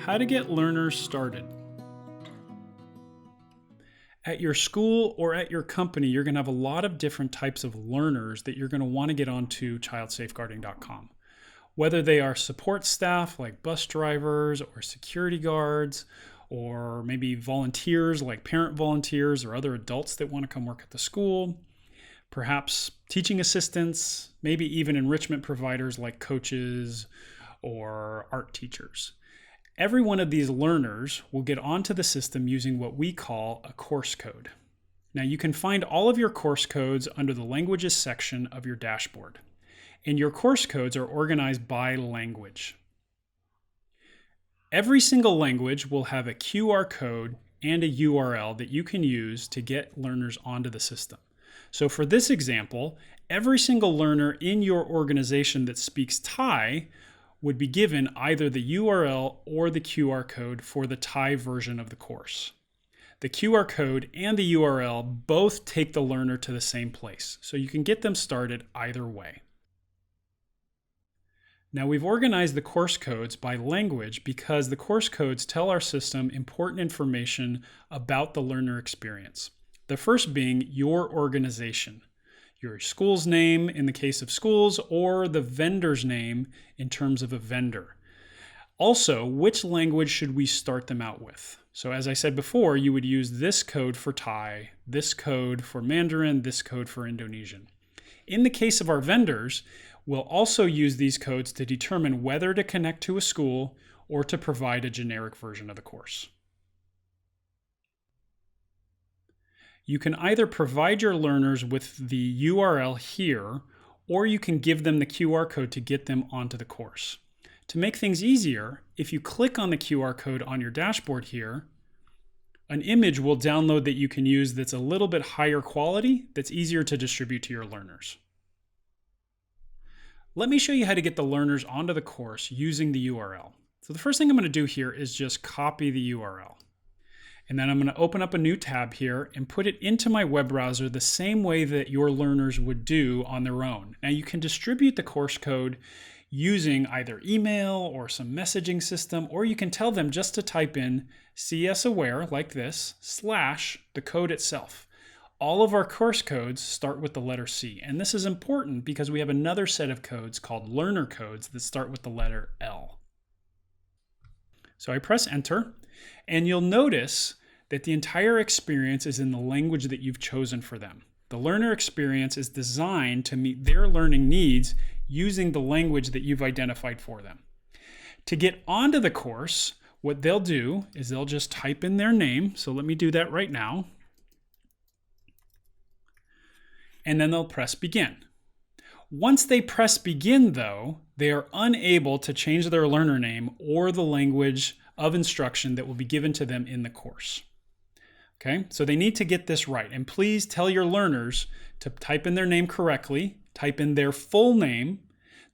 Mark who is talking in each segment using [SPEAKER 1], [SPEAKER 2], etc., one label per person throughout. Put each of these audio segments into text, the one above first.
[SPEAKER 1] How to get learners started. At your school or at your company, you're going to have a lot of different types of learners that you're going to want to get onto child-safeguarding.com. Whether they are support staff like bus drivers or security guards, or maybe volunteers like parent volunteers or other adults that want to come work at the school, perhaps teaching assistants, maybe even enrichment providers like coaches or art teachers. Every one of these learners will get onto the system using what we call a course code. Now you can find all of your course codes under the languages section of your dashboard. And your course codes are organized by language. Every single language will have a QR code and a URL that you can use to get learners onto the system. So for this example, every single learner in your organization that speaks Thai would be given either the URL or the QR code for the Thai version of the course. The QR code and the URL both take the learner to the same place, so you can get them started either way. Now we've organized the course codes by language because the course codes tell our system important information about the learner experience. The first being your organization, your school's name in the case of schools, or the vendor's name in terms of a vendor. Also, which language should we start them out with? So as I said before, you would use this code for Thai, this code for Mandarin, this code for Indonesian. In the case of our vendors, we'll also use these codes to determine whether to connect to a school or to provide a generic version of the course. You can either provide your learners with the URL here, or you can give them the QR code to get them onto the course. To make things easier, if you click on the QR code on your dashboard here, an image will download that you can use that's a little bit higher quality, that's easier to distribute to your learners. Let me show you how to get the learners onto the course using the URL. So the first thing I'm going to do here is just copy the URL. And then I'm going to open up a new tab here and put it into my web browser the same way that your learners would do on their own. Now you can distribute the course code using either email or some messaging system, or you can tell them just to type in CS-aware like this, / the code itself. All of our course codes start with the letter C, and this is important because we have another set of codes called learner codes that start with the letter L. So I press enter, and you'll notice that the entire experience is in the language that you've chosen for them. The learner experience is designed to meet their learning needs using the language that you've identified for them. To get onto the course, what they'll do is they'll just type in their name. So let me do that right now. And then they'll press begin. Once they press begin though, they are unable to change their learner name or the language of instruction that will be given to them in the course. Okay, so they need to get this right. And please tell your learners to type in their name correctly, type in their full name,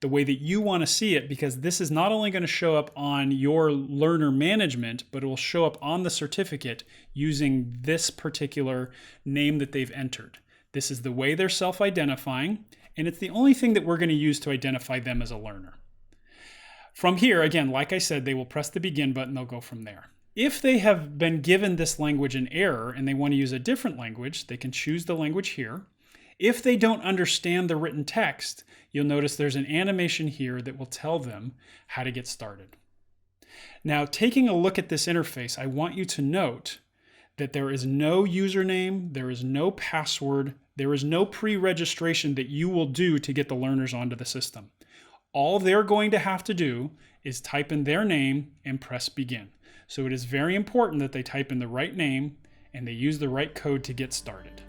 [SPEAKER 1] the way that you want to see it, because this is not only going to show up on your learner management, but it will show up on the certificate using this particular name that they've entered. This is the way they're self-identifying, and it's the only thing that we're going to use to identify them as a learner. From here, again, like I said, they will press the begin button, they'll go from there. If they have been given this language in error and they want to use a different language, they can choose the language here. If they don't understand the written text, you'll notice there's an animation here that will tell them how to get started. Now, taking a look at this interface, I want you to note that there is no username, there is no password, there is no pre-registration that you will do to get the learners onto the system. All they're going to have to do is type in their name and press begin. So it is very important that they type in the right name and they use the right code to get started.